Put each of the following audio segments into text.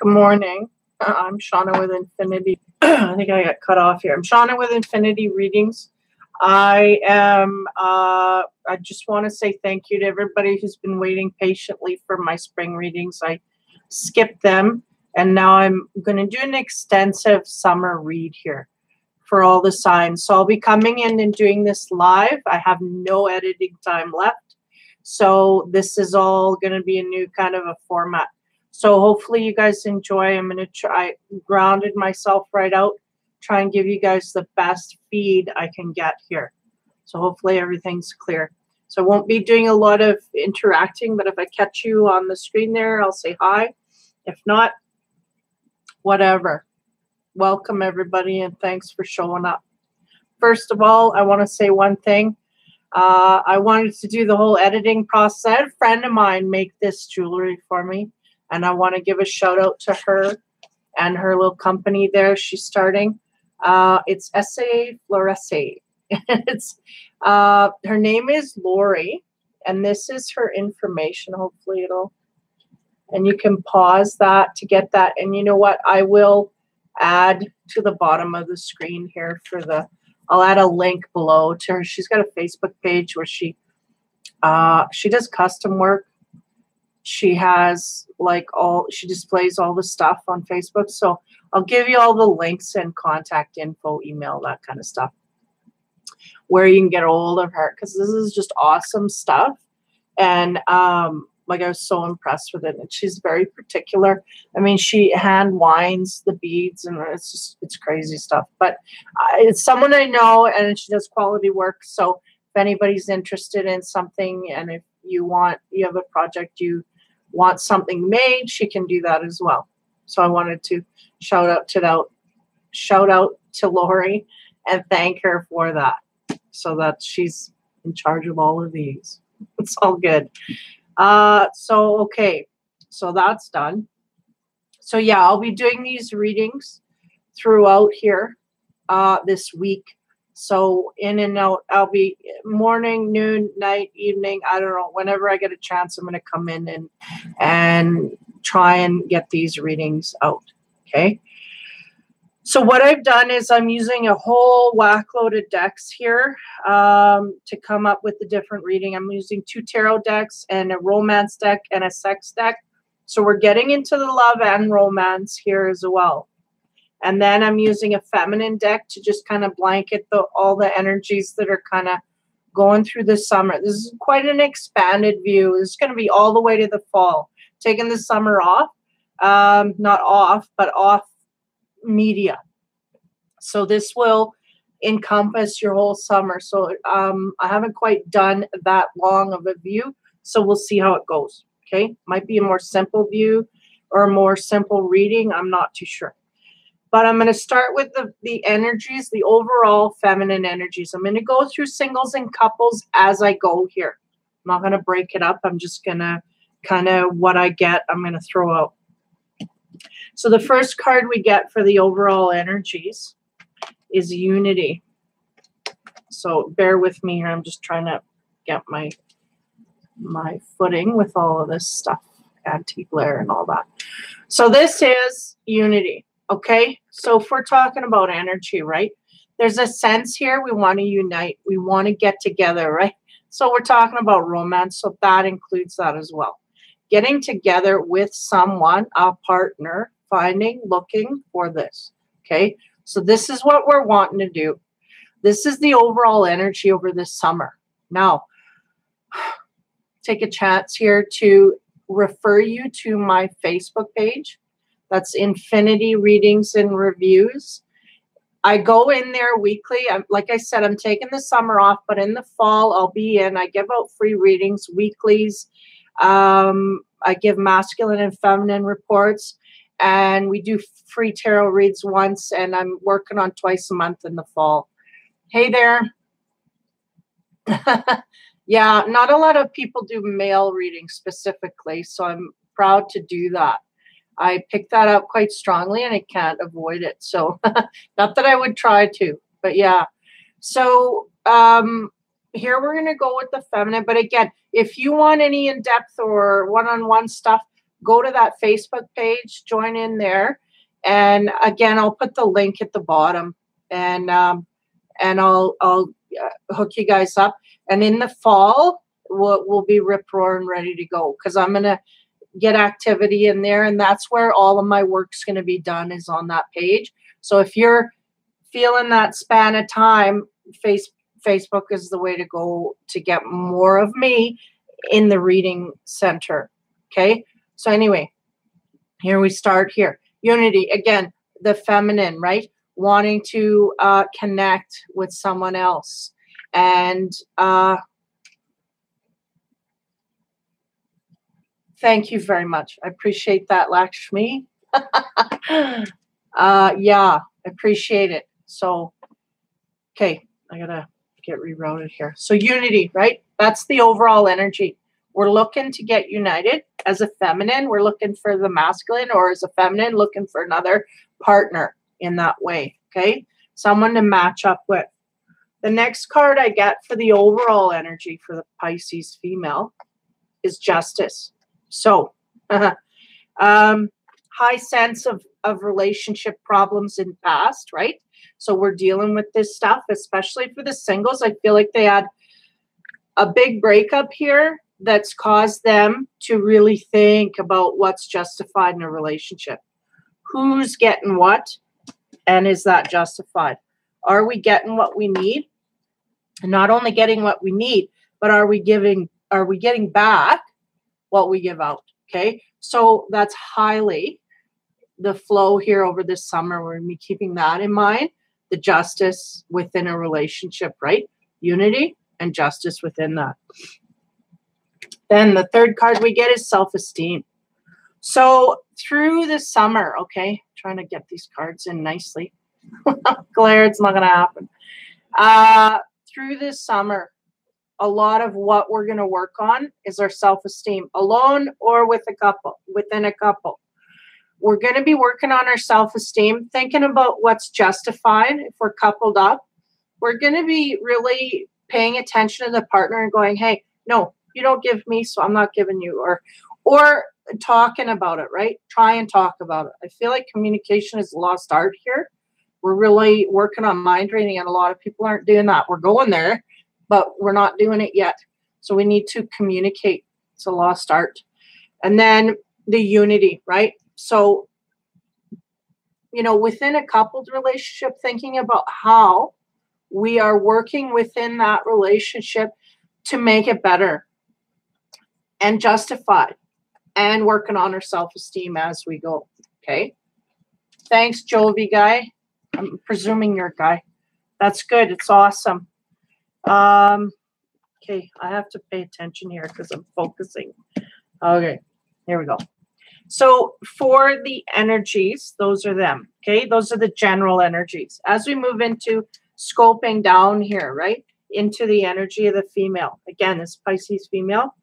Good morning. I'm Shauna with Infinity. I think I got cut off here. I'm Shauna with Infinity Readings. I just want to say thank you to everybody who's been waiting patiently for my spring readings. I skipped them, and now I'm going to do an extensive summer read here for all the signs. So I'll be coming in and doing this live. I have no editing time left. So this is all going to be a new kind of a format. So hopefully you guys enjoy. I'm going to try, grounded myself right out, try and give you guys the best feed I can get here. So hopefully everything's clear. So I won't be doing a lot of interacting, but if I catch you on the screen there, I'll say hi. If not, whatever. Welcome everybody, and thanks for showing up. First of all, I want to say one thing. I wanted to do the whole editing process. A friend of mine make this jewelry for me, and I want to give a shout out to her and her little company there she's starting. It's ESYFLORESY. It's her name is Laurie, and this is her information. Hopefully it'll, and you can pause that to get that. And you know what? I will add to the bottom of the screen here for the, I'll add a link below to her. She's got a Facebook page where she does custom work. She has she displays all the stuff on Facebook. So I'll give you all the links and contact info, email, that kind of stuff, where you can get a hold of her, because this is just awesome stuff. And I was so impressed with it. And she's very particular. I mean, she hand winds the beads, and it's crazy stuff. But it's someone I know, and she does quality work. So if anybody's interested in something, and if you have a project, you want something made, she can do that as well. So I wanted to shout out to Laurie and thank her for that, so that she's in charge of all of these. It's all good. Okay, so that's done. So yeah, I'll be doing these readings throughout here this week. So in and out, I'll be morning, noon, night, evening, I don't know, whenever I get a chance, I'm going to come in and try and get these readings out. Okay. So what I've done is I'm using a whole whack load of decks here to come up with the different reading. I'm using 2 tarot decks and a romance deck and a sex deck. So we're getting into the love and romance here as well. And then I'm using a feminine deck to just kind of blanket all the energies that are kind of going through the summer. This is quite an expanded view. It's going to be all the way to the fall. Taking the summer off, not off, but off media. So this will encompass your whole summer. So I haven't quite done that long of a view. So we'll see how it goes. Okay. Might be a more simple view or a more simple reading. I'm not too sure. But I'm going to start with the energies, the overall feminine energies. I'm going to go through singles and couples as I go here. I'm not going to break it up. I'm just going to kind of what I get, I'm going to throw out. So the first card we get for the overall energies is unity. So bear with me here. I'm just trying to get my footing with all of this stuff, anti-glare and all that. So this is unity. Okay, so if we're talking about energy, right, there's a sense here we want to unite. We want to get together, right? So we're talking about romance, so that includes that as well. Getting together with someone, a partner, looking for this, okay? So this is what we're wanting to do. This is the overall energy over this summer. Now, take a chance here to refer you to my Facebook page. That's Infinity Readings and Reviews. I go in there weekly. Like I said, I'm taking the summer off, but in the fall, I'll be in. I give out free readings, weeklies. I give masculine and feminine reports, and we do free tarot reads once, and I'm working on twice a month in the fall. Hey there. Yeah, not a lot of people do male readings specifically, so I'm proud to do that. I picked that up quite strongly, and I can't avoid it. So not that I would try to, but yeah. So here we're going to go with the feminine. But again, if you want any in-depth or one-on-one stuff, go to that Facebook page, join in there. And again, I'll put the link at the bottom, and I'll hook you guys up. And in the fall, we'll be rip roaring ready to go, because I'm going to get activity in there, and that's where all of my work's going to be done, is on that page. So if you're feeling that span of time, Facebook is the way to go to get more of me in the reading center. Okay. So anyway, here we start here. Unity, again, the feminine, right? Wanting to connect with someone else. And thank you very much. I appreciate that, Lakshmi. Yeah, I appreciate it. So, okay, I gotta get rerouted here. So unity, right? That's the overall energy. We're looking to get united as a feminine. We're looking for the masculine, or as a feminine, looking for another partner in that way, okay? Someone to match up with. The next card I get for the overall energy for the Pisces female is Justice. So, high sense of relationship problems in past, right? So we're dealing with this stuff, especially for the singles. I feel like they had a big breakup here that's caused them to really think about what's justified in a relationship. Who's getting what, and is that justified? Are we getting what we need? And not only getting what we need, but are we getting back what we give out? Okay, so that's highly the flow here over this summer. We're going to be keeping that in mind. The justice within a relationship, right? Unity and justice within that. Then the third card we get is self-esteem. So through the summer, okay, trying to get these cards in nicely. Glare, it's not going to happen. Through this summer, a lot of what we're going to work on is our self-esteem, alone or with a couple, within a couple. We're going to be working on our self-esteem, thinking about what's justified if we're coupled up. We're going to be really paying attention to the partner and going, hey, no, you don't give me, so I'm not giving you, or talking about it, right? Try and talk about it. I feel like communication is a lost art here. We're really working on mind reading, and a lot of people aren't doing that. We're going there, but we're not doing it yet. So we need to communicate. It's a lost art. And then the unity, right? So, you know, within a coupled relationship, thinking about how we are working within that relationship to make it better and justified, and working on our self-esteem as we go. Okay. Thanks, Jovi guy. I'm presuming you're a guy. That's good. It's awesome. Okay, I have to pay attention here because I'm focusing. Okay, here we go. So for the energies, those are them. Okay, those are the general energies. As we move into scoping down here, right, into the energy of the female. Again, this Pisces female.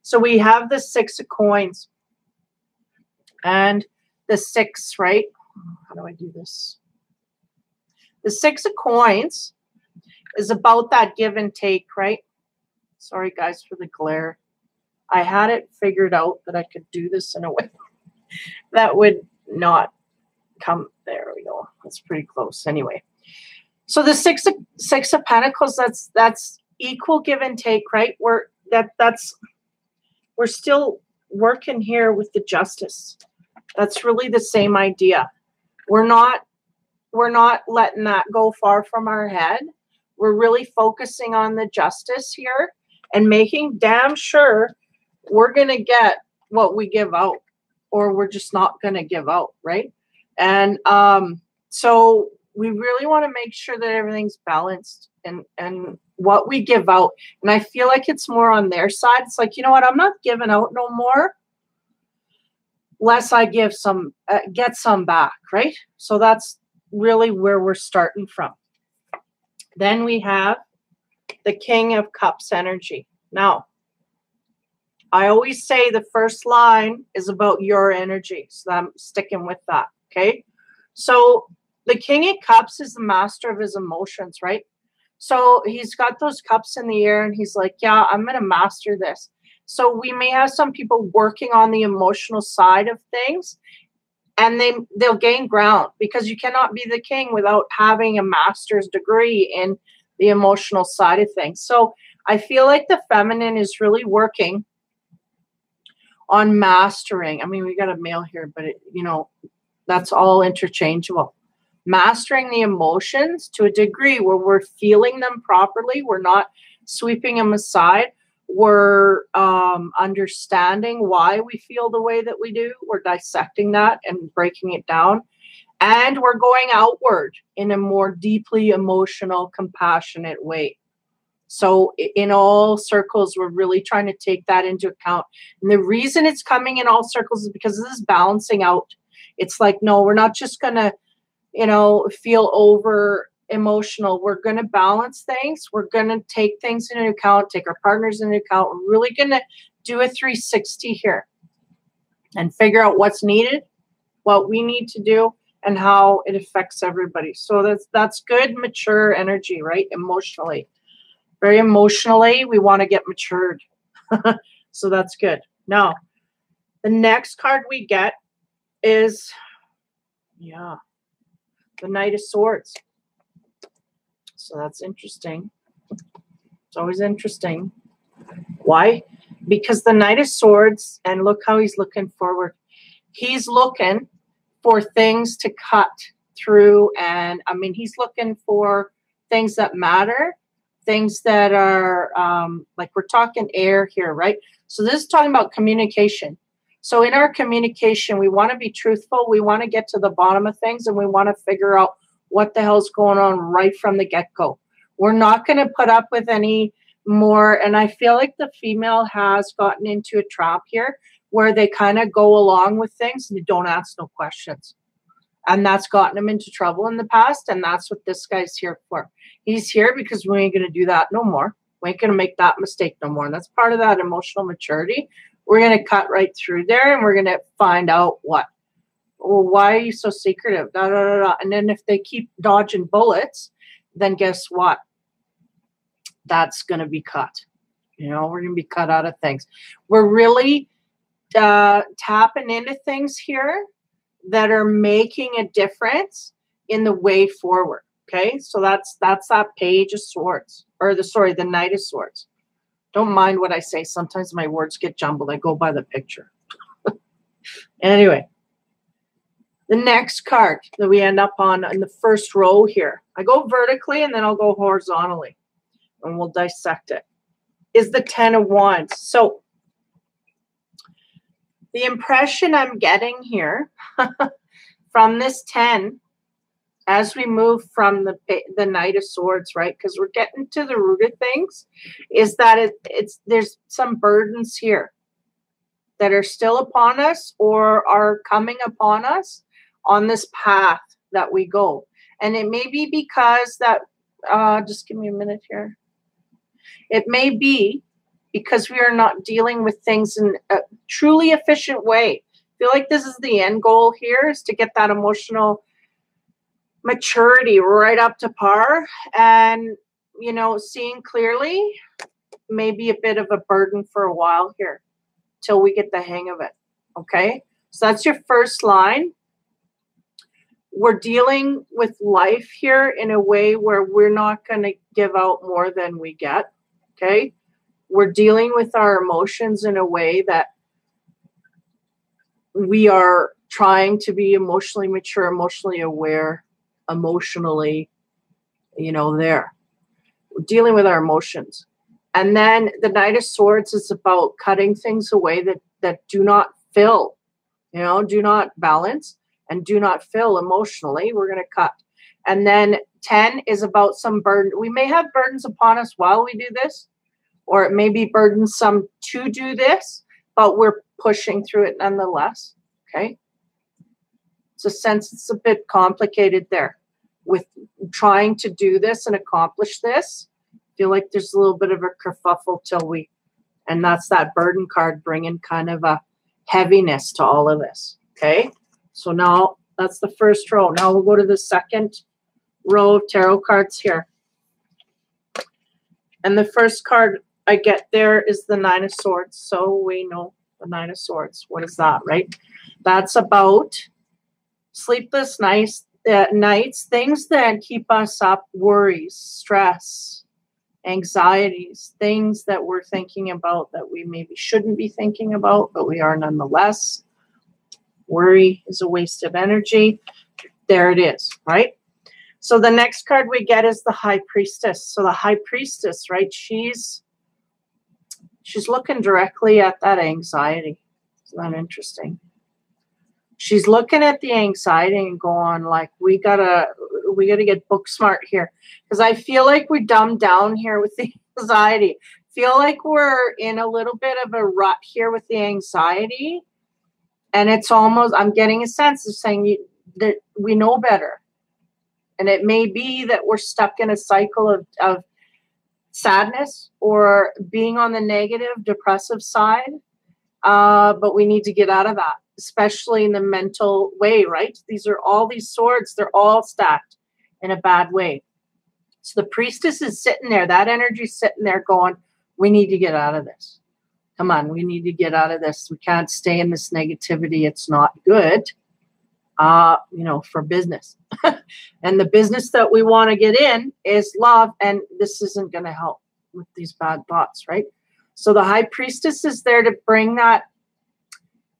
So we have the 6 of coins and the 6, right? How do I do this? The 6 of coins is about that give and take, right? Sorry, guys, for the glare. I had it figured out that I could do this in a way that would not come. There we go. That's pretty close. Anyway, so the six of Pentacles. That's equal give and take, right? We're still working here with the justice. That's really the same idea. We're not letting that go far from our head. We're really focusing on the justice here and making damn sure we're going to get what we give out, or we're just not going to give out, right? And so we really want to make sure that everything's balanced and what we give out. And I feel like it's more on their side. It's like, you know what? I'm not giving out no more less I give some, get some back, right? So that's really where we're starting from. Then we have the King of Cups energy. Now, I always say the first line is about your energy. So I'm sticking with that, okay? So the King of Cups is the master of his emotions, right? So he's got those cups in the air and he's like, yeah, I'm going to master this. So we may have some people working on the emotional side of things, and they'll gain ground, because you cannot be the king without having a master's degree in the emotional side of things. So I feel like the feminine is really working on mastering. I mean, we got a male here, but that's all interchangeable. Mastering the emotions to a degree where we're feeling them properly. We're not sweeping them aside. We're understanding why we feel the way that we do. We're dissecting that and breaking it down. And we're going outward in a more deeply emotional, compassionate way. So in all circles, we're really trying to take that into account. And the reason it's coming in all circles is because this is balancing out. It's like, no, we're not just going to, feel over emotional. We're going to balance things. We're going to take things into account, take our partners into account. We're really going to do a 360 here and figure out what's needed, what we need to do, and how it affects everybody. So that's good, mature energy, right? Emotionally. Very emotionally, we want to get matured. So that's good. Now, the next card we get is, the Knight of Swords. So that's interesting. It's always interesting. Why? Because the Knight of Swords, and look how he's looking forward. He's looking for things to cut through, and I mean, he's looking for things that matter, things that are like we're talking air here, right? So this is talking about communication. So in our communication, we want to be truthful. We want to get to the bottom of things, and we want to figure out what the hell's going on right from the get-go. We're not going to put up with any more. And I feel like the female has gotten into a trap here where they kind of go along with things and they don't ask no questions. And that's gotten them into trouble in the past. And that's what this guy's here for. He's here because we ain't going to do that no more. We ain't going to make that mistake no more. And that's part of that emotional maturity. We're going to cut right through there, and we're going to find out what. Well, why are you so secretive? Da, da, da, da. And then if they keep dodging bullets, then guess what? That's going to be cut. We're going to be cut out of things. We're really tapping into things here that are making a difference in the way forward. Okay, so that's that Page of Swords, or the Knight of Swords. Don't mind what I say. Sometimes my words get jumbled. I go by the picture. Anyway, the next card that we end up on in the first row here, I go vertically and then I'll go horizontally, and we'll dissect it, is the Ten of Wands. So the impression I'm getting here from this 10, as we move from the Knight of Swords, right? Because we're getting to the root of things, is that there's some burdens here that are still upon us or are coming upon us on this path that we go. And it may be because that, just give me a minute here. It may be because we are not dealing with things in a truly efficient way. I feel like this is the end goal here, is to get that emotional maturity right up to par, and seeing clearly may be a bit of a burden for a while here till we get the hang of it. Okay, so that's your first line. We're dealing with life here in a way where we're not going to give out more than we get. Okay, we're dealing with our emotions in a way that we are trying to be emotionally mature, emotionally aware, emotionally, there. We're dealing with our emotions. And then the Knight of Swords is about cutting things away that do not fill, do not balance and do not fill emotionally. We're going to cut. And then 10 is about some burden. We may have burdens upon us while we do this, or it may be burdensome to do this, but we're pushing through it nonetheless. Okay. So since it's a bit complicated there with trying to do this and accomplish this, I feel like there's a little bit of a kerfuffle and that's that burden card bringing kind of a heaviness to all of this. Okay. So now that's the first row. Now we'll go to the second row of tarot cards here. And the first card I get there is the Nine of Swords. So we know the Nine of Swords. What is that, right? That's about sleepless nights, things that keep us up, worries, stress, anxieties, things that we're thinking about that we maybe shouldn't be thinking about, but we are nonetheless. Worry is a waste of energy. There it is, right? So the next card we get is the High Priestess. So the High Priestess, right? She's looking directly at that anxiety. Isn't that interesting? She's looking at the anxiety and going like, we gotta get book smart here. Because I feel like we dumbed down here with the anxiety. Feel like we're in a little bit of a rut here with the anxiety. And it's almost, I'm getting a sense of saying that we know better. And it may be that we're stuck in a cycle of sadness or being on the negative, depressive side. But we need to get out of that, especially in the mental way, right? These are all these swords. They're all stacked in a bad way. So the Priestess is sitting there. That energy is sitting there going, we need to get out of this. Come on, we need to get out of this. We can't stay in this negativity. It's not good, for business. And the business that we want to get in is love. And this isn't going to help with these bad thoughts, right? So the High Priestess is there to bring that.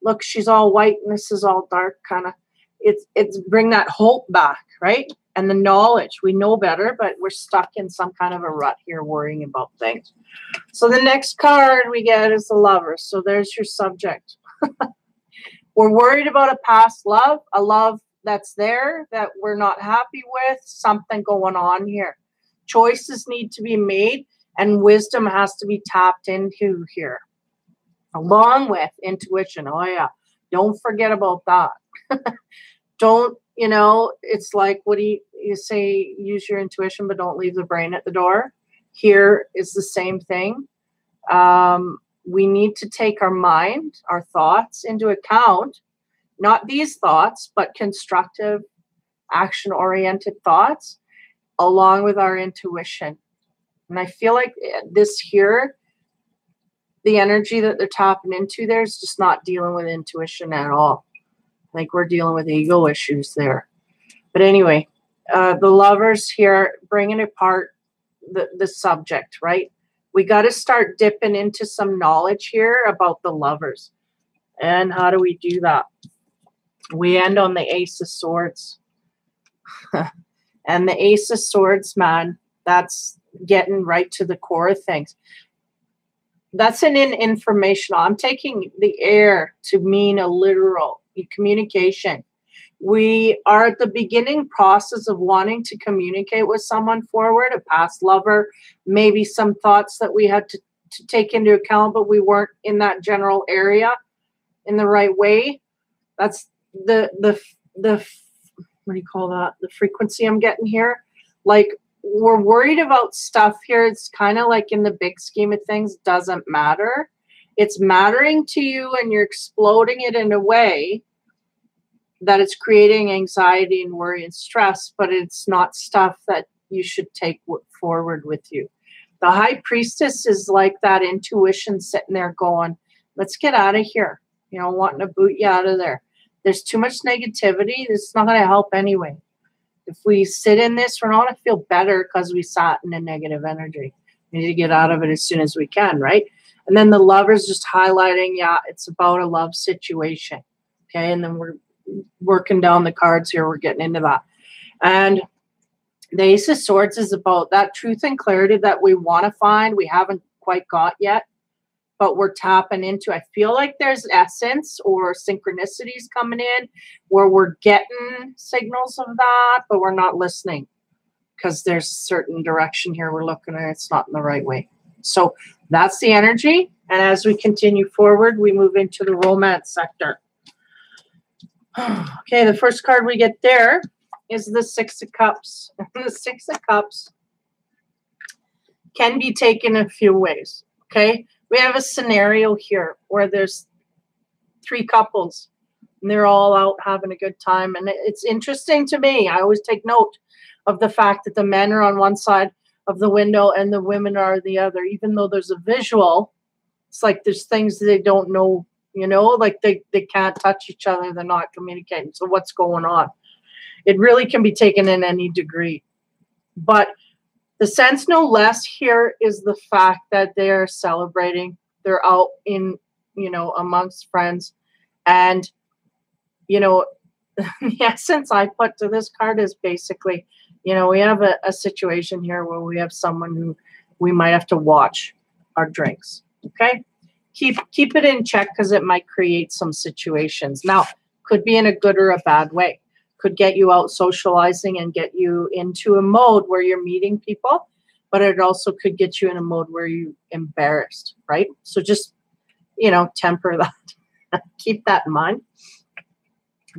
Look, she's all white and this is all dark kind of. It's bring that hope back, right? And the knowledge. We know better, but we're stuck in some kind of a rut here worrying about things. So the next card we get is the Lovers. So there's your subject. We're worried about a past love, a love that's there that we're not happy with, something going on here. Choices need to be made and wisdom has to be tapped into here. Along with intuition. Oh yeah, don't forget about that. Don't, it's like, what do you say? Use your intuition, but don't leave the brain at the door. Here is the same thing. We need to take our mind, our thoughts into account, not these thoughts, but constructive, action-oriented thoughts, along with our intuition. And I feel like this here, the energy that they're tapping into there is just not dealing with intuition at all. Like we're dealing with ego issues there. But anyway, the Lovers here bringing apart the subject, right? We got to start dipping into some knowledge here about the Lovers. And how do we do that? We end on the Ace of Swords. And the Ace of Swords, man, that's getting right to the core of things. That's an informational. I'm taking the air to mean a literal communication. We are at the beginning process of wanting to communicate with someone forward, a past lover, maybe some thoughts that we had to take into account, but we weren't in that general area in the right way. That's the what do you call that? The frequency I'm getting here. Like we're worried about stuff here. It's kind of like in the big scheme of things, doesn't matter. It's mattering to you and you're exploding it in a way that it's creating anxiety and worry and stress, but it's not stuff that you should take forward with you. The High Priestess is like that intuition sitting there going, let's get out of here. Wanting to boot you out of there. There's too much negativity. It's not going to help anyway. If we sit in this, we're not going to feel better because we sat in a negative energy. We need to get out of it as soon as we can, right? And then the Lovers just highlighting, yeah, it's about a love situation. Okay, and then we're working down the cards here. We're getting into that. And the Ace of Swords is about that truth and clarity that we want to find. We haven't quite got yet, but we're tapping into. I feel like there's essence or synchronicities coming in where we're getting signals of that, but we're not listening because there's a certain direction here we're looking at. It's not in the right way. So that's the energy. And as we continue forward, we move into the romance sector. Okay, the first card we get there is the Six of Cups. The Six of Cups can be taken a few ways, okay? We have a scenario here where there's three couples and they're all out having a good time. And it's interesting to me. I always take note of the fact that the men are on one side of the window and the women are the other. Even though there's a visual, it's like there's things they don't know, like they can't touch each other. They're not communicating. So what's going on? It really can be taken in any degree. But the sense no less here is the fact that they're celebrating. They're out in, amongst friends. And, the essence I put to this card is basically, we have a situation here where we have someone who we might have to watch our drinks. Okay. Keep it in check because it might create some situations. Now, could be in a good or a bad way. Could get you out socializing and get you into a mode where you're meeting people, but it also could get you in a mode where you're embarrassed, right? So just, temper that. Keep that in mind.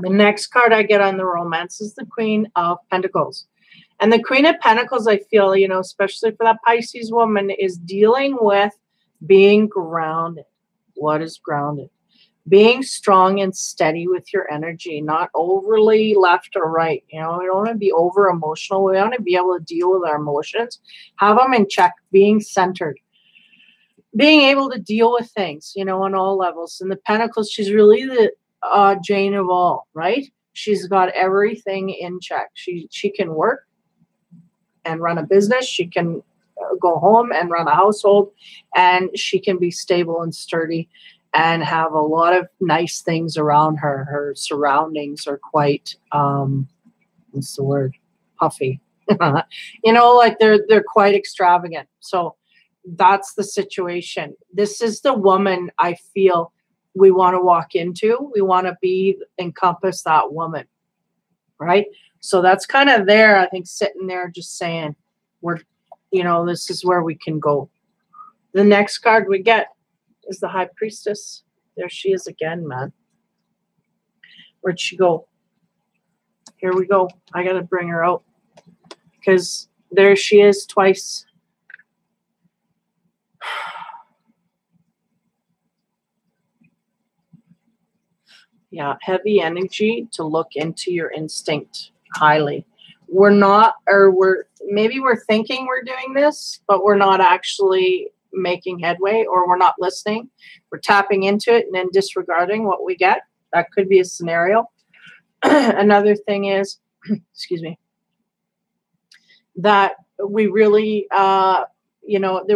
The next card I get on the romance is the Queen of Pentacles. And the Queen of Pentacles, I feel, especially for that Pisces woman, is dealing with being grounded. What is grounded? Being strong and steady with your energy, not overly left or right. We don't want to be over emotional. We want to be able to deal with our emotions, have them in check, being centered, being able to deal with things, on all levels. And the Pentacles, she's really the Jane of all, right? She's got everything in check. She can work and run a business. She can go home and run a household, and she can be stable and sturdy and have a lot of nice things around her. Her surroundings are quite, what's the word? Puffy. Like they're quite extravagant. So that's the situation. This is the woman I feel we want to walk into. We want to encompass that woman, right? So that's kind of there, I think, sitting there just saying, this is where we can go. The next card we get is the High Priestess. There she is again, man. Where'd she go? Here we go. I got to bring her out because there she is twice. Yeah, heavy energy to look into your instinct highly. We're thinking we're doing this, but we're not actually making headway, or we're not listening. We're tapping into it and then disregarding what we get. That could be a scenario. Another thing is, excuse me, that we really, there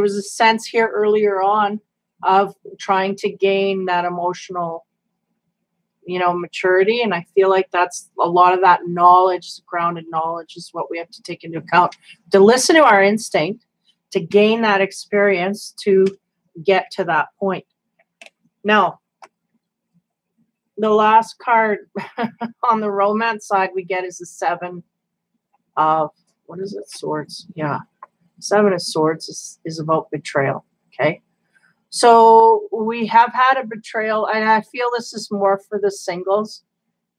was a sense here earlier on of trying to gain that emotional, maturity. And I feel like that's a lot of that knowledge, grounded knowledge, is what we have to take into account. To listen to our instinct, to gain that experience, to get to that point. Now, the last card on the romance side we get is the Seven of, what is it? Swords. Yeah. Seven of Swords is about betrayal. Okay. So we have had a betrayal, and I feel this is more for the singles.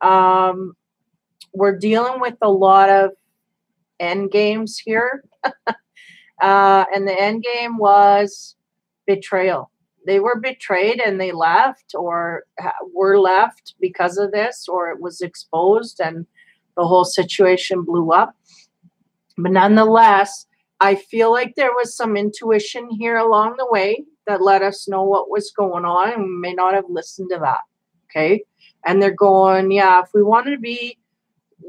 We're dealing with a lot of end games here. And the end game was betrayal. They were betrayed and they left, or were left because of this, or it was exposed and the whole situation blew up. But nonetheless, I feel like there was some intuition here along the way that let us know what was going on, and we may not have listened to that. Okay. And they're going, yeah, if we wanted to be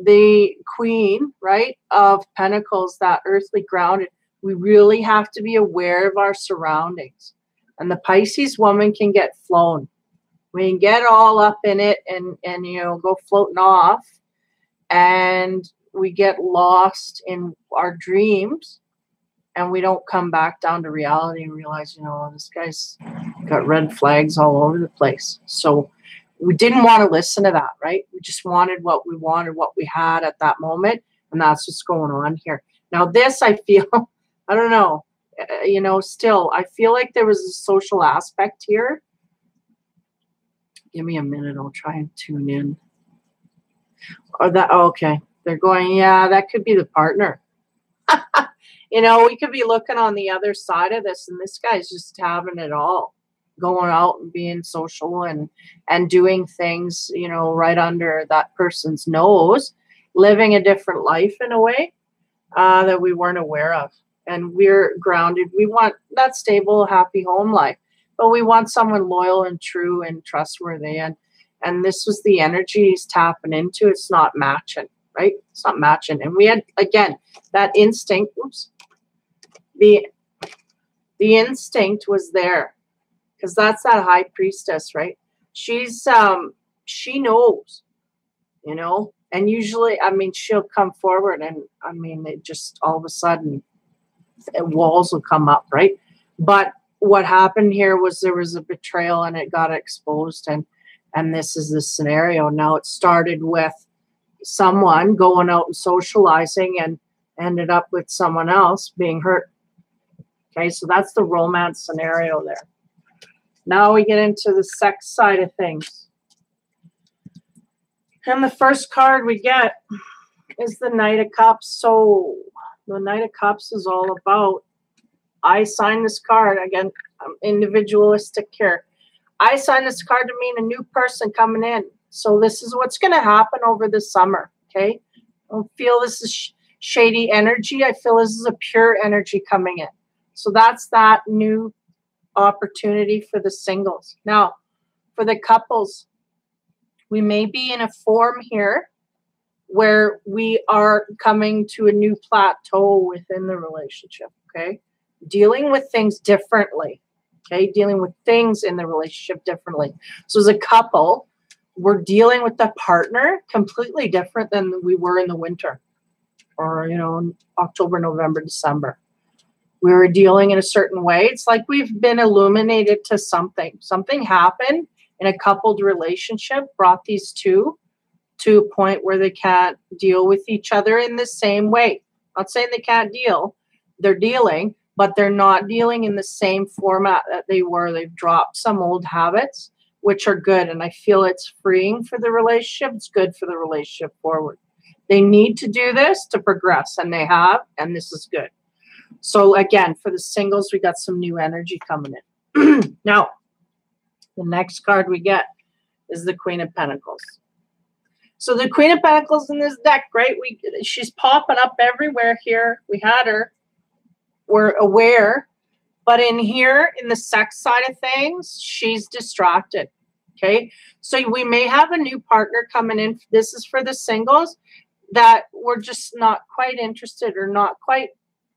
the queen, right, of pentacles, that earthly grounded, we really have to be aware of our surroundings. And the Pisces woman can get flown. We can get all up in it and go floating off, and we get lost in our dreams, and we don't come back down to reality and realize, this guy's got red flags all over the place. So we didn't want to listen to that, right? We just wanted what we had at that moment. And that's what's going on here. Now this, I feel, I don't know, still, I feel like there was a social aspect here. Give me a minute. I'll try and tune in. Okay. They're going, yeah, that could be the partner. We could be looking on the other side of this, and this guy's just having it all, going out and being social and doing things, right under that person's nose, living a different life in a way that we weren't aware of. and we're grounded. We want that stable, happy home life, but we want someone loyal and true and trustworthy. And this was the energy he's tapping into. It's not matching, right? It's not matching. And we had, again, that instinct. Oops. The instinct was there, because that's that high priestess, right? She's she knows, you know, and usually, I mean, she'll come forward, and I mean, it just all of a sudden walls will come up, right? But what happened here was there was a betrayal, and it got exposed, and this is the scenario. Now it started with someone going out and socializing and ended up with someone else being hurt. Okay, so that's the romance scenario there. Now we get into the sex side of things. And the first card we get is the Knight of Cups. So the Knight of Cups is all about, I signed this card. Again, I'm individualistic here. I signed this card to mean a new person coming in. So this is what's going to happen over the summer, okay? I don't feel this is shady energy. I feel this is a pure energy coming in. So that's that new opportunity for the singles. Now, for the couples, we may be in a form here where we are coming to a new plateau within the relationship, okay? Dealing with things differently, okay? Dealing with things in the relationship differently. So as a couple, we're dealing with the partner completely different than we were in the winter or, you know, in October, November, December. We were dealing in a certain way. It's like we've been illuminated to something. Something happened in a coupled relationship, brought these two to a point where they can't deal with each other in the same way. I'm not saying they can't deal. They're dealing, but they're not dealing in the same format that they were. They've dropped some old habits, which are good. And I feel it's freeing for the relationship. It's good for the relationship forward. They need to do this to progress, and they have, and this is good. So again, for the singles, we got some new energy coming in. Now, the next card we get is the Queen of Pentacles. So the Queen of Pentacles in this deck, right? She's popping up everywhere here. We had her. We're aware. But in here, in the sex side of things, she's distracted. Okay? So we may have a new partner coming in. This is for the singles that we're just not quite interested or not quite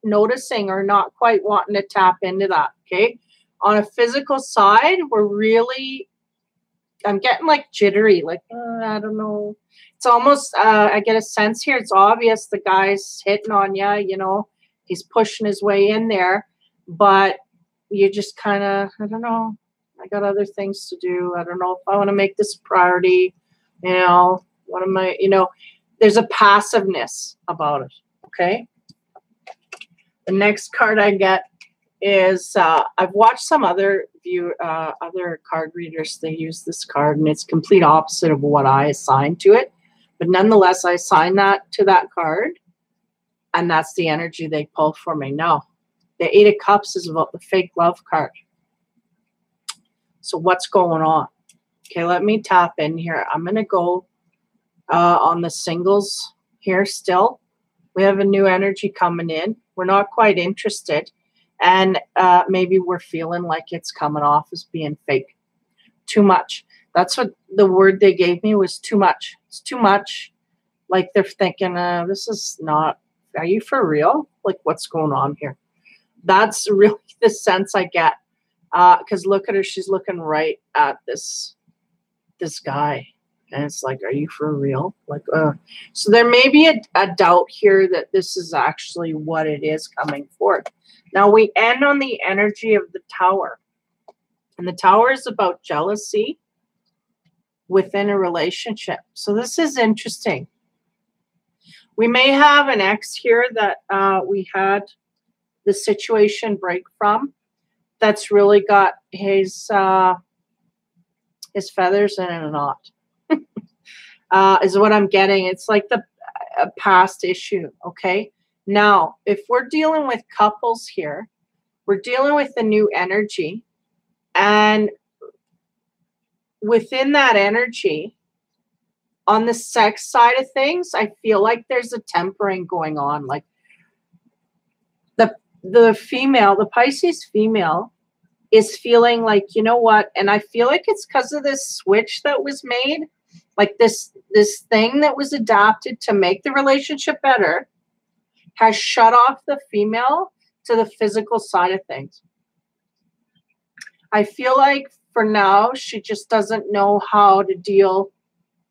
noticing or not quite wanting to tap into that. Okay? On a physical side, we're really, I'm getting like jittery, like, I don't know. It's almost, I get a sense here. It's obvious the guy's hitting on you, you know, he's pushing his way in there, but you just kind of, I don't know. I got other things to do. I don't know if I want to make this a priority. You know, what am I, you know, there's a passiveness about it. Okay. The next card I get is I've watched some other card readers. They use this card, and it's complete opposite of what I assigned to it. But nonetheless, I assigned that to that card, and that's the energy they pull for me. Now, the Eight of Cups is about the fake love card. So what's going on? Okay, let me tap in here. I'm going to go on the singles here still. We have a new energy coming in. We're not quite interested. And maybe we're feeling like it's coming off as being fake. Too much. That's what the word they gave me was, too much. It's too much. Like they're thinking, this is not, are you for real? Like, what's going on here? That's really the sense I get. Because look at her. She's looking right at this guy. And it's like, are you for real? Like, so there may be a doubt here that this is actually what it is coming forth. Now we end on the energy of the Tower. And the Tower is about jealousy within a relationship. So this is interesting. We may have an ex here that we had the situation break from, that's really got his feathers in a knot. Is what I'm getting. It's like a past issue, okay? Now, if we're dealing with couples here, we're dealing with a new energy. And within that energy, on the sex side of things, I feel like there's a tempering going on. Like the female, the Pisces female, is feeling like, you know what? And I feel like it's because of this switch that was made, like this thing that was adapted to make the relationship better, has shut off the female to the physical side of things. I feel like for now, she just doesn't know how to deal.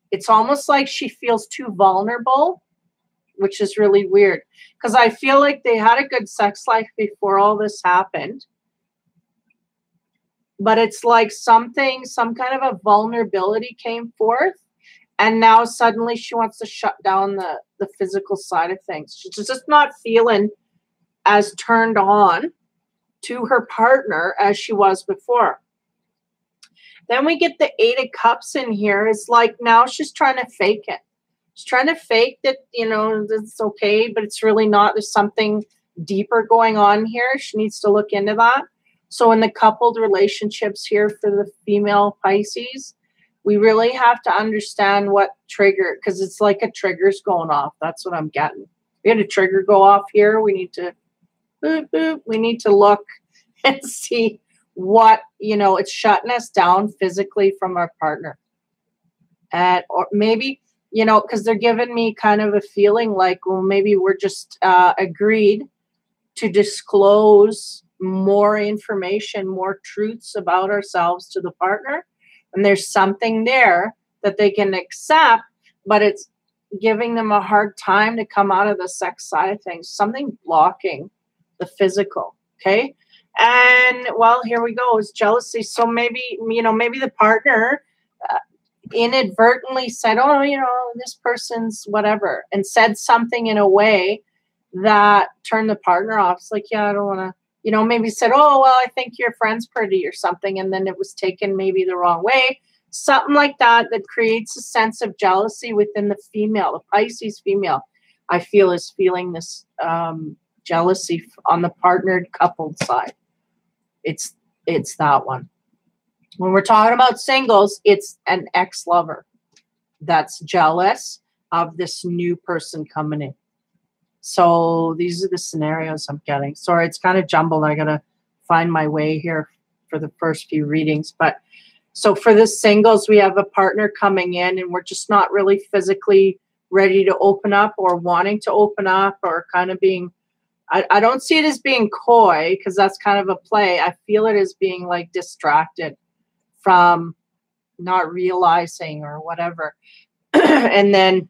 It's almost like she feels too vulnerable, which is really weird. Because I feel like they had a good sex life before all this happened. But it's like some kind of a vulnerability came forth. And now suddenly she wants to shut down the physical side of things. She's just not feeling as turned on to her partner as she was before. Then we get the 8 of Cups in here. It's like now she's trying to fake it. She's trying to fake that, you know, it's okay, but it's really not. There's something deeper going on here. She needs to look into that. So in the coupled relationships here for the female Pisces, we really have to understand what trigger, because it's like a trigger's going off. That's what I'm getting. We had a trigger go off here. We need to boop, boop. We need to look and see what, you know, it's shutting us down physically from our partner. Or maybe, you know, because they're giving me kind of a feeling like, well, maybe we're just agreed to disclose more information, more truths about ourselves to the partner. And there's something there that they can accept, but it's giving them a hard time to come out of the sex side of things. Something blocking the physical. Okay. And well, here we go. It's jealousy. So maybe, you know, maybe the partner inadvertently said, oh, you know, this person's whatever, and said something in a way that turned the partner off. It's like, yeah, I don't want to, you know, maybe said, oh, well, I think your friend's pretty or something. And then it was taken maybe the wrong way. Something like that, that creates a sense of jealousy within the female. The Pisces female, I feel, is feeling this jealousy on the partnered coupled side. It's that one. When we're talking about singles, it's an ex-lover that's jealous of this new person coming in. So these are the scenarios I'm getting. Sorry, it's kind of jumbled. I got to find my way here for the first few readings. But so for the singles, we have a partner coming in and we're just not really physically ready to open up or wanting to open up, or kind of being, I don't see it as being coy, because that's kind of a play. I feel it as being like distracted from not realizing or whatever. And then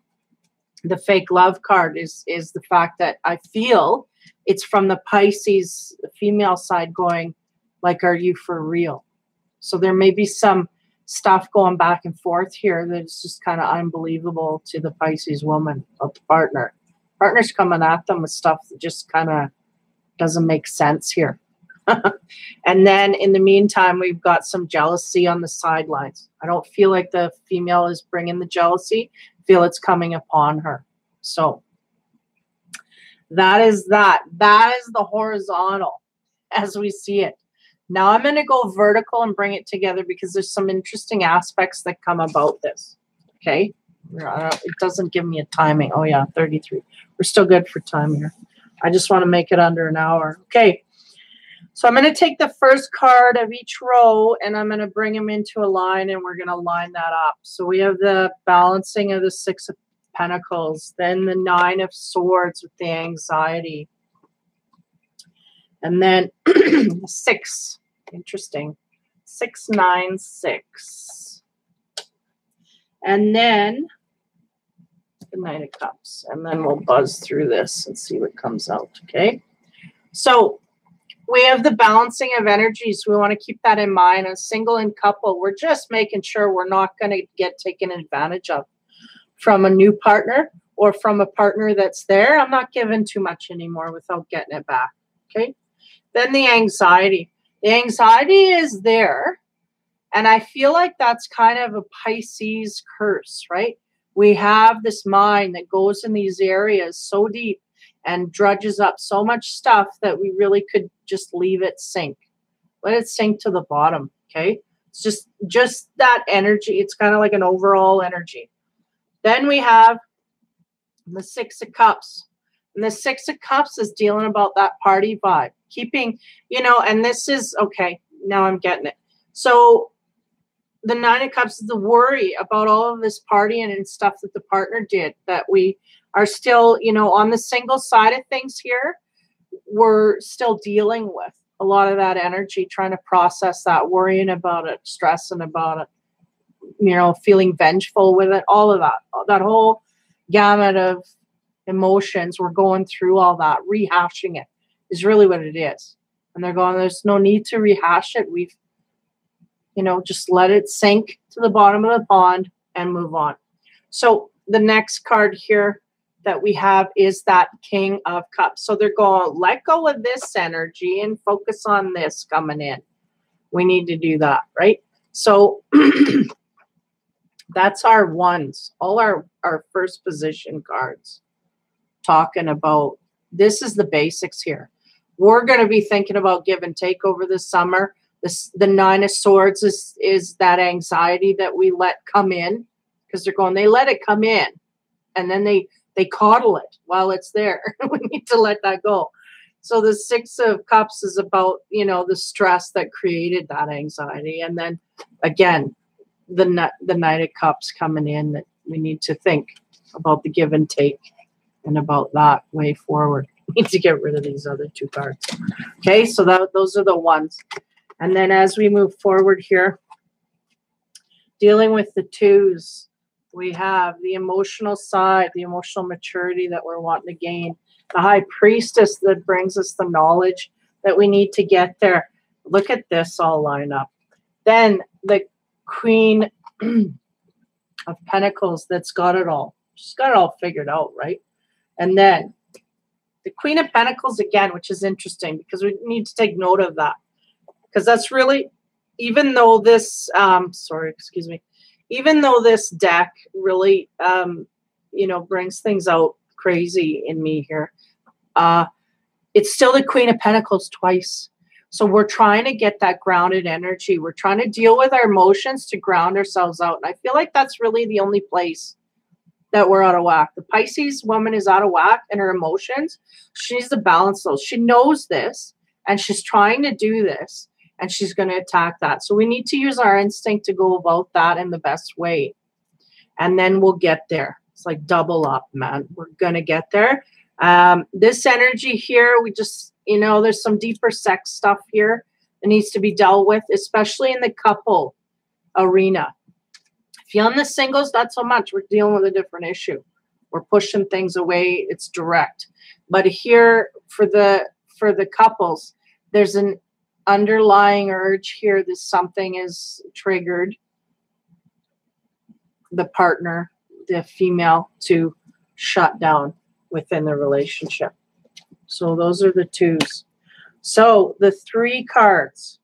the fake love card is the fact that I feel it's from the Pisces female side going like, are you for real? So there may be some stuff going back and forth here that's just kind of unbelievable to the Pisces woman of the partner. Partner's coming at them with stuff that just kind of doesn't make sense here. And then in the meantime, we've got some jealousy on the sidelines. I don't feel like the female is bringing the jealousy. I feel it's coming upon her. So that is that. That is the horizontal as we see it. Now I'm going to go vertical and bring it together, because there's some interesting aspects that come about this. Okay. It doesn't give me a timing. Oh yeah, 33. We're still good for time here. I just want to make it under an hour. Okay. So I'm going to take the first card of each row and I'm going to bring them into a line, and we're going to line that up. So we have the balancing of the 6 of Pentacles, then the 9 of Swords with the anxiety, and then 6. Interesting. 6, 9, 6. And then the 9 of Cups. And then we'll buzz through this and see what comes out. Okay. So we have the balancing of energies. We want to keep that in mind. A single and couple, we're just making sure we're not going to get taken advantage of from a new partner or from a partner that's there. I'm not giving too much anymore without getting it back. Okay. Then the anxiety. The anxiety is there. And I feel like that's kind of a Pisces curse, right? We have this mind that goes in these areas so deep and drudges up so much stuff that we really could just leave it sink. Let it sink to the bottom, okay? It's just that energy. It's kind of like an overall energy. Then we have the 6 of Cups. And the Six of Cups is dealing about that party vibe, keeping, you know, and this is, okay, now I'm getting it. So the Nine of Cups is the worry about all of this partying and stuff that the partner did, that we are still, you know, on the single side of things here, we're still dealing with a lot of that energy, trying to process that, worrying about it, stressing about it, you know, feeling vengeful with it, all of that whole gamut of emotions. We're going through all that, rehashing it is really what it is. And they're going, there's no need to rehash it. We've, you know, just let it sink to the bottom of the pond and move on. So the next card here that we have is that King of Cups. So they're going, let go of this energy and focus on this coming in. We need to do that, right? So that's our ones, all our first position cards talking about, this is the basics here. We're going to be thinking about give and take over the summer. The Nine of Swords is that anxiety that we let come in, because they're going, they let it come in and then they coddle it while it's there. We need to let that go. So the Six of Cups is about, you know, the stress that created that anxiety. And then again, the Knight of Cups coming in, that we need to think about the give and take and about that way forward. We need to get rid of these other two cards. Okay, so those are the ones. And then as we move forward here, dealing with the twos, we have the emotional side, the emotional maturity that we're wanting to gain. The High Priestess that brings us the knowledge that we need to get there. Look at this all line up. Then the Queen of Pentacles that's got it all. She's got it all figured out, right? And then the Queen of Pentacles again, which is interesting because we need to take note of that. Because that's really, even though this, even though this deck really, you know, brings things out crazy in me here, it's still the Queen of Pentacles twice. So we're trying to get that grounded energy. We're trying to deal with our emotions to ground ourselves out. And I feel like that's really the only place that we're out of whack. The Pisces woman is out of whack in her emotions. She needs to balance those. She knows this and she's trying to do this and she's going to attack that. So we need to use our instinct to go about that in the best way. And then we'll get there. It's like double up, man. We're going to get there. This energy here, we just, you know, there's some deeper sex stuff here that needs to be dealt with, especially in the couple arena. If you're on the singles, not so much. We're dealing with a different issue. We're pushing things away. It's direct. But here for the couples, there's an underlying urge here that something is triggered the partner, the female, to shut down within the relationship. So those are the twos. So the three cards.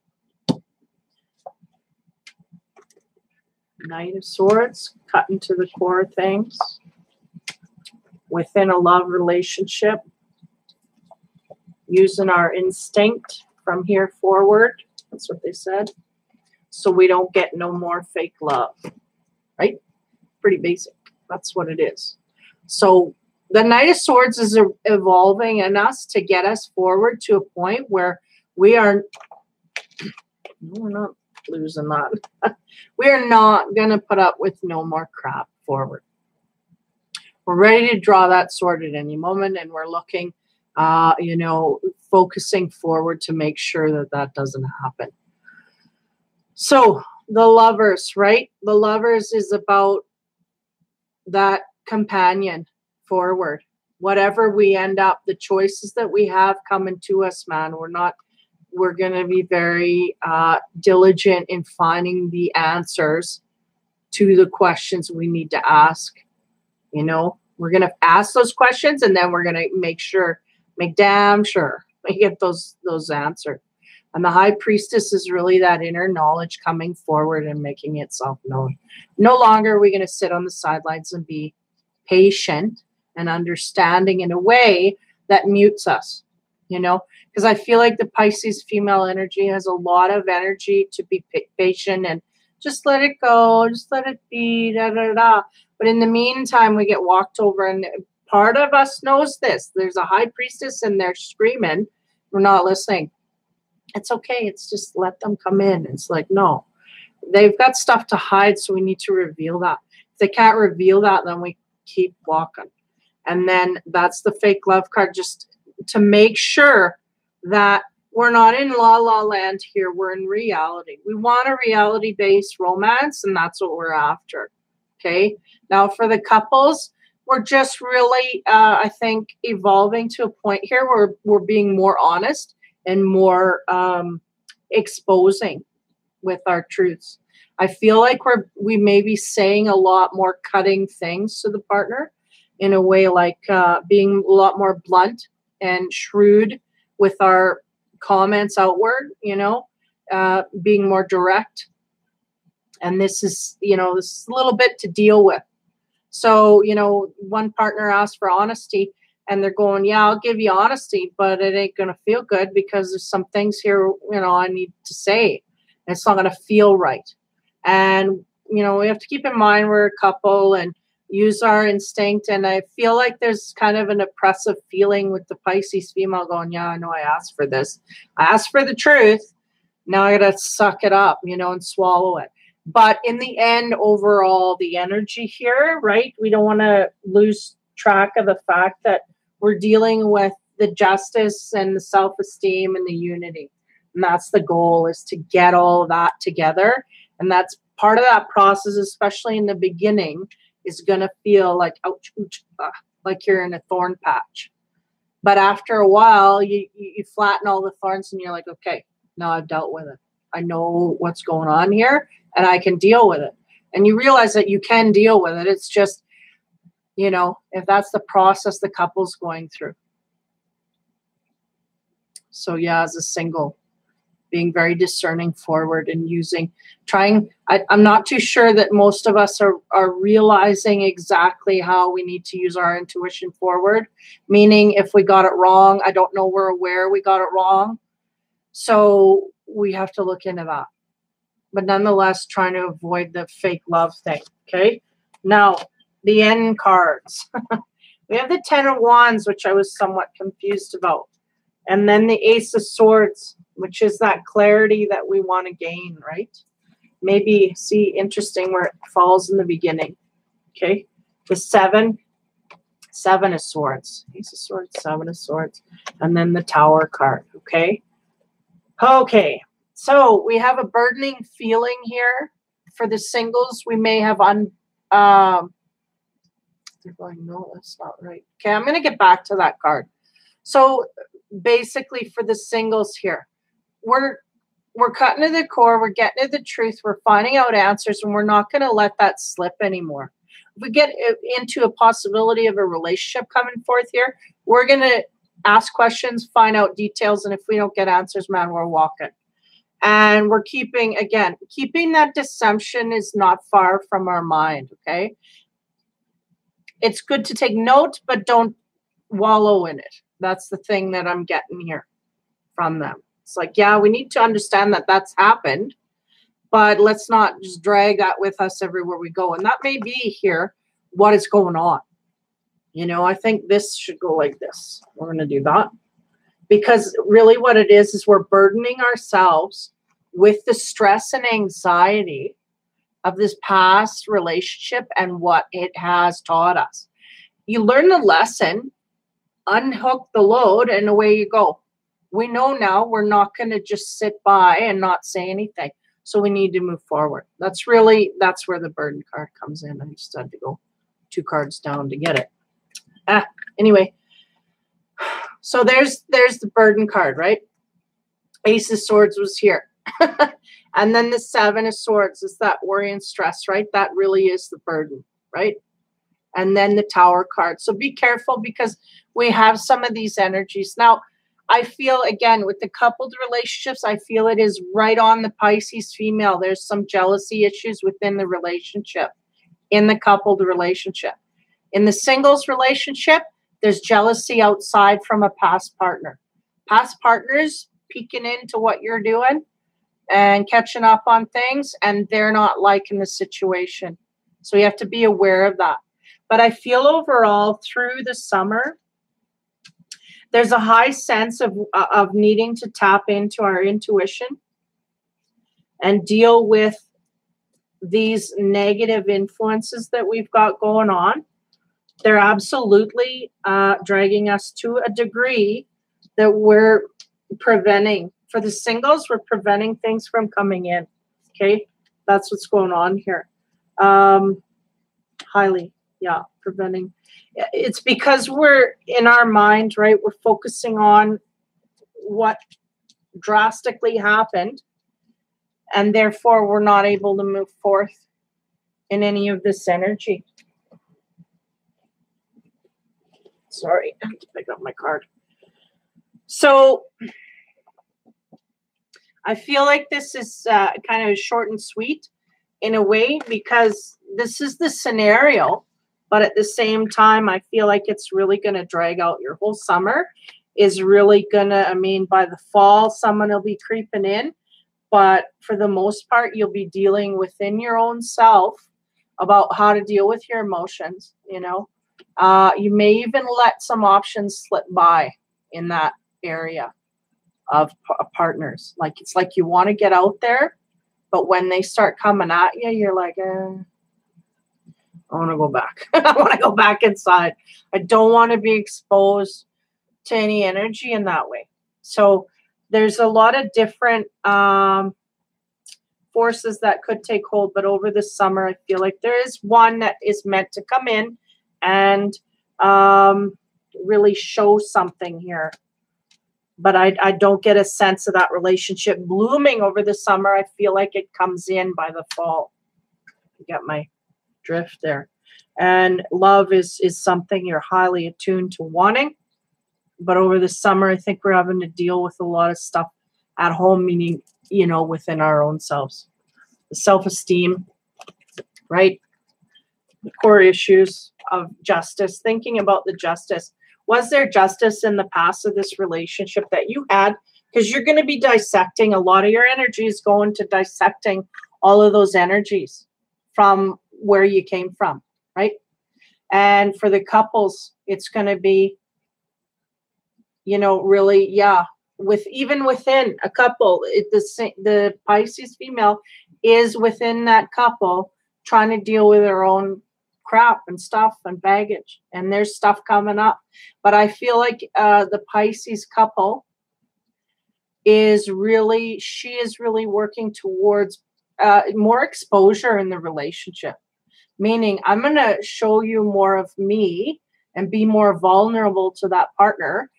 Knight of Swords, cutting to the core of things. Within a love relationship, using our instinct from here forward. That's what they said. So we don't get no more fake love. Right? Pretty basic. That's what it is. So the Knight of Swords is evolving in us to get us forward to a point where we are, we're not losing that. We are not going to put up with no more crap forward. We're ready to draw that sword at any moment, and we're looking, you know, focusing forward to make sure that that doesn't happen. So the Lovers, right? The Lovers is about that companion forward. Whatever we end up, the choices that we have coming to us, man, we're going to be very diligent in finding the answers to the questions we need to ask. You know, we're going to ask those questions, and then we're going to make damn sure we get those answered. And the High Priestess is really that inner knowledge coming forward and making itself known. No longer are we going to sit on the sidelines and be patient and understanding in a way that mutes us, you know, because I feel like the Pisces female energy has a lot of energy to be patient and just let it go, just let it be, da, da, da. But in the meantime, we get walked over, and part of us knows this. There's a high priestess and they're screaming. We're not listening. It's okay. It's just let them come in. It's like, no, they've got stuff to hide. So we need to reveal that. If they can't reveal that, then we keep walking. And then that's the fake love card, just to make sure that we're not in la la land here. We're in reality. We want a reality-based romance, and that's what we're after. Okay. Now for the couples, we're just really, I think, evolving to a point here where we're being more honest and more exposing with our truths. I feel like we may be saying a lot more cutting things to the partner in a way, like being a lot more blunt and shrewd with our comments outward, you know, being more direct. And this is, you know, this is a little bit to deal with. So, you know, one partner asked for honesty and they're going, yeah, I'll give you honesty, but it ain't going to feel good because there's some things here, you know, I need to say. And it's not going to feel right. And, you know, we have to keep in mind we're a couple and use our instinct. And I feel like there's kind of an oppressive feeling with the Pisces female going, yeah, I know I asked for this. I asked for the truth. Now I got to suck it up, you know, and swallow it. But in the end, overall, the energy here, right? We don't want to lose track of the fact that we're dealing with the justice and the self-esteem and the unity. And that's the goal, is to get all of that together. And that's part of that process, especially in the beginning, is going to feel like, ouch, ouch, like you're in a thorn patch. But after a while, you flatten all the thorns and you're like, okay, now I've dealt with it. I know what's going on here and I can deal with it. And you realize that you can deal with it. It's just, you know, if that's the process the couple's going through. So yeah, as a single, being very discerning forward and I'm not too sure that most of us are realizing exactly how we need to use our intuition forward. Meaning if we got it wrong, I don't know we're aware we got it wrong. So we have to look into that. But nonetheless, trying to avoid the fake love thing. Okay. Now, the end cards. We have the 10 of Wands, which I was somewhat confused about. And then the Ace of Swords, which is that clarity that we want to gain, right? Maybe, see, interesting where it falls in the beginning. Okay. The 7 of Swords. Ace of Swords, 7 of Swords. And then the Tower card. Okay. Okay. So we have a burdening feeling here for the singles. We may have they're going, no, that's not right. Okay, I'm going to get back to that card. So basically for the singles here, we're cutting to the core, we're getting to the truth, we're finding out answers, and we're not going to let that slip anymore. If we get into a possibility of a relationship coming forth here, we're going to ask questions, find out details, and if we don't get answers, man, we're walking. And we're keeping that deception is not far from our mind, okay? It's good to take note, but don't wallow in it. That's the thing that I'm getting here from them. It's like, yeah, we need to understand that that's happened, but let's not just drag that with us everywhere we go. And that may be here what is going on. You know, I think this should go like this. We're going to do that. Because really what it is we're burdening ourselves with the stress and anxiety of this past relationship and what it has taught us. You learn the lesson, unhook the load, and away you go. We know now we're not going to just sit by and not say anything. So we need to move forward. That's where the burden card comes in. I just had to go 2 cards down to get it. Anyway. So there's the burden card, right? Ace of Swords was here. And then the 7 of Swords is that worry and stress, right? That really is the burden, right? And then the Tower card. So be careful because we have some of these energies. Now, I feel, again, with the coupled relationships, I feel it is right on the Pisces female. There's some jealousy issues within the relationship, in the coupled relationship. In the singles relationship, there's jealousy outside from a past partner. Past partners peeking into what you're doing and catching up on things, and they're not liking the situation. So you have to be aware of that. But I feel overall through the summer, there's a high sense of needing to tap into our intuition and deal with these negative influences that we've got going on. They're absolutely dragging us to a degree that we're preventing. For the singles, we're preventing things from coming in. Okay, that's what's going on here. Highly, yeah, preventing. It's because we're in our mind, right? We're focusing on what drastically happened, and therefore we're not able to move forth in any of this energy. Sorry, I have to pick up my card. So I feel like this is kind of short and sweet in a way, because this is the scenario, but at the same time, I feel like it's really going to drag out your whole summer. Is really going to, I mean, by the fall, someone will be creeping in, but for the most part, you'll be dealing within your own self about how to deal with your emotions, you know. You may even let some options slip by in that area of partners. Like, it's like you want to get out there, but when they start coming at you, you're like, I want to go back. I want to go back inside. I don't want to be exposed to any energy in that way. So there's a lot of different forces that could take hold, but over the summer, I feel like there is one that is meant to come in and really show something here. But I don't get a sense of that relationship blooming over the summer. I feel like it comes in by the fall. You get my drift there. And love is something you're highly attuned to wanting. But over the summer, I think we're having to deal with a lot of stuff at home, meaning, you know, within our own selves. The self-esteem, right? The core issues of justice, thinking about the justice. Was there justice in the past of this relationship that you had? Because you're going to be dissecting, a lot of your energy is going to dissecting all of those energies from where you came from, right? And for the couples, it's going to be, you know, really, yeah, with even within a couple, the Pisces female is within that couple trying to deal with their own crap and stuff and baggage, and there's stuff coming up. But I feel like the Pisces couple is really, she is really working towards more exposure in the relationship, meaning I'm going to show you more of me and be more vulnerable to that partner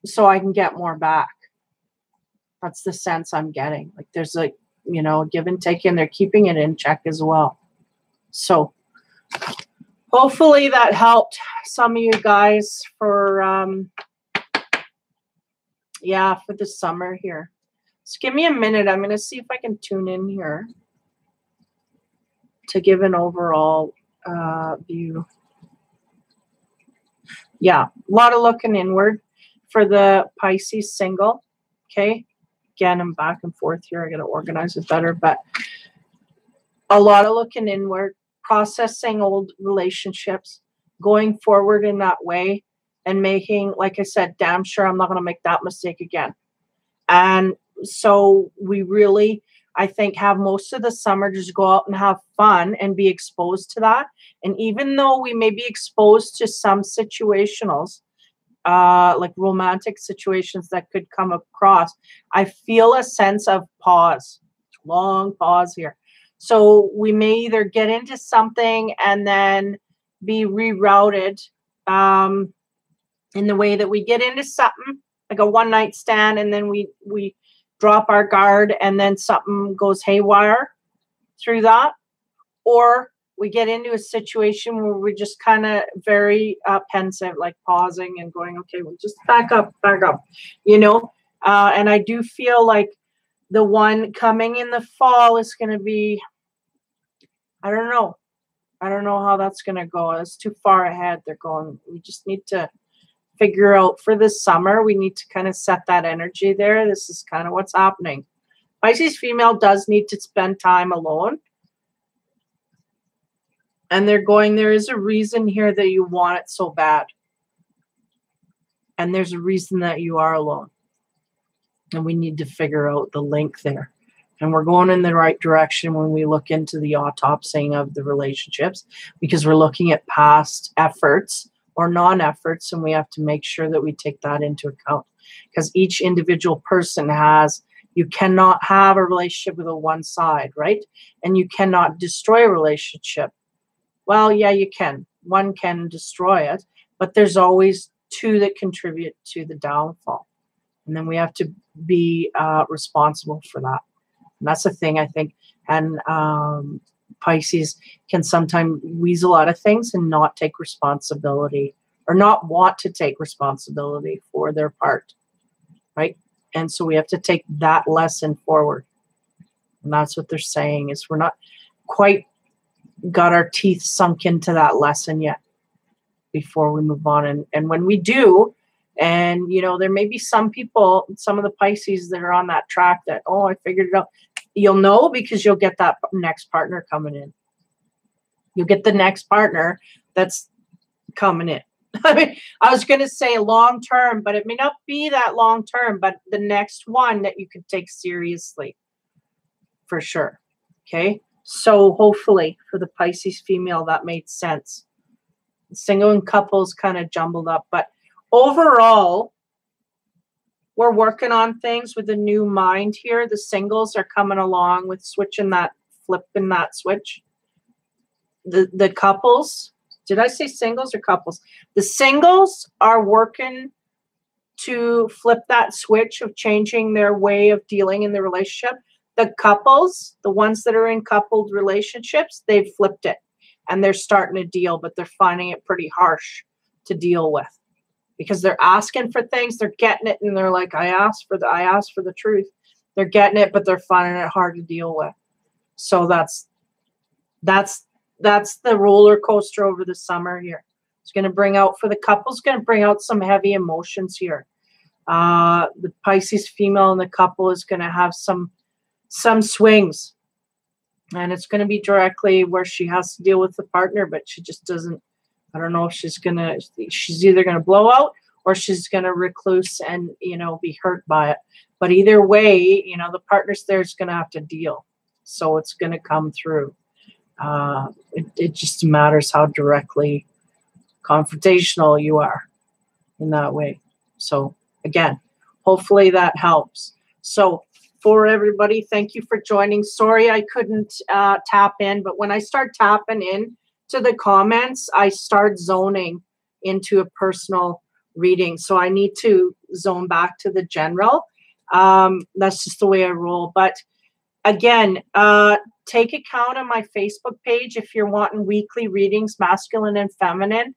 so I can get more back. That's the sense I'm getting. Like there's a, you know, give and take, and they're keeping it in check as well. So hopefully that helped some of you guys for, for the summer here. So give me a minute. I'm going to see if I can tune in here to give an overall view. Yeah, a lot of looking inward for the Pisces single. Okay. Again, I'm back and forth here. I got to organize it better, but a lot of looking inward, processing old relationships, going forward in that way, and making, like I said, damn sure I'm not going to make that mistake again. And so we really, I think, have most of the summer just go out and have fun and be exposed to that. And even though we may be exposed to some situationals, like romantic situations that could come across, I feel a sense of pause, long pause here. So we may either get into something and then be rerouted in the way that we get into something, like a one-night stand, and then we drop our guard and then something goes haywire through that. Or we get into a situation where we're just kind of very pensive, like pausing and going, okay, we'll just back up, you know. And I do feel like the one coming in the fall is going to be, I don't know how that's going to go. It's too far ahead. They're going, we just need to figure out for this summer. We need to kind of set that energy there. This is kind of what's happening. Pisces female does need to spend time alone. And they're going, there is a reason here that you want it so bad. And there's a reason that you are alone. And we need to figure out the link there. And we're going in the right direction when we look into the autopsying of the relationships, because we're looking at past efforts or non-efforts, and we have to make sure that we take that into account. Because each individual person has, you cannot have a relationship with a one side, right? And you cannot destroy a relationship. Well, yeah, you can. One can destroy it, but there's always two that contribute to the downfall. And then we have to be responsible for that. And that's the thing, I think. And Pisces can sometimes weasel out of things and not take responsibility, or not want to take responsibility for their part, right? And so we have to take that lesson forward. And that's what they're saying, is we're not quite got our teeth sunk into that lesson yet before we move on. And when we do, and, you know, there may be some people, some of the Pisces that are on that track that, oh, I figured it out. You'll know because you'll get that next partner coming in. You'll get the next partner that's coming in. I mean, I was going to say long term, but it may not be that long term, but the next one that you could take seriously for sure. Okay. So hopefully for the Pisces female, that made sense. Single and couples kind of jumbled up, but overall, we're working on things with a new mind here. The singles are coming along with switching that, flipping that switch. The couples, did I say singles or couples? The singles are working to flip that switch of changing their way of dealing in the relationship. The couples, the ones that are in coupled relationships, they've flipped it and they're starting to deal, but they're finding it pretty harsh to deal with because they're asking for things, they're getting it, and they're like, I asked for the truth. They're getting it, but they're finding it hard to deal with. So that's the roller coaster over the summer here. It's going to bring out, for the couples, going to bring out some heavy emotions here. The Pisces female in the couple is going to have some swings, and it's going to be directly where she has to deal with the partner, but she just doesn't. I don't know if she's either going to blow out or she's going to recluse and, you know, be hurt by it. But either way, you know, the partner's there is going to have to deal. So it's going to come through. It just matters how directly confrontational you are in that way. So again, hopefully that helps. So for everybody, thank you for joining. Sorry I couldn't tap in, but when I start tapping in to the comments, I start zoning into a personal reading. So I need to zone back to the general. That's just the way I roll. But again, take account of my Facebook page if you're wanting weekly readings, masculine and feminine.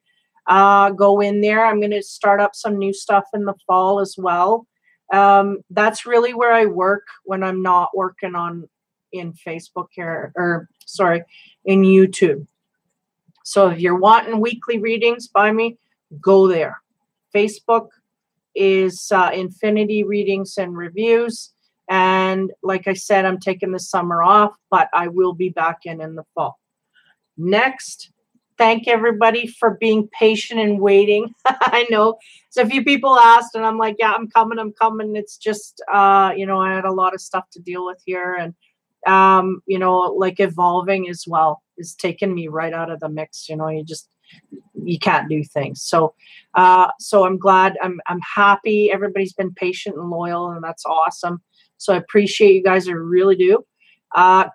Go in there. I'm going to start up some new stuff in the fall as well. That's really where I work when I'm not working in Facebook here, in YouTube. So if you're wanting weekly readings by me, go there. Facebook is Infinity Readings and Reviews. And like I said, I'm taking the summer off, but I will be back in the fall. Next, thank everybody for being patient and waiting. I know. So a few people asked, and I'm like, yeah, I'm coming. It's just, you know, I had a lot of stuff to deal with here. And, you know, like evolving as well is taking me right out of the mix. You know, you can't do things. So I'm glad. I'm happy. Everybody's been patient and loyal, and that's awesome. So I appreciate you guys. I really do.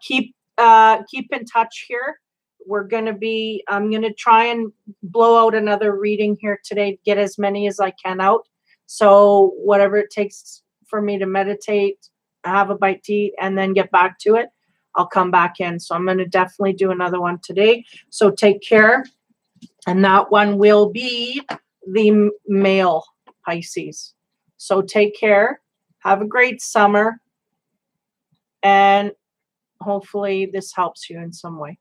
Keep in touch here. I'm going to try and blow out another reading here today, get as many as I can out. So whatever it takes for me to meditate, have a bite to eat, and then get back to it, I'll come back in. So I'm going to definitely do another one today. So take care. And that one will be the male Pisces. So take care. Have a great summer. And hopefully this helps you in some way.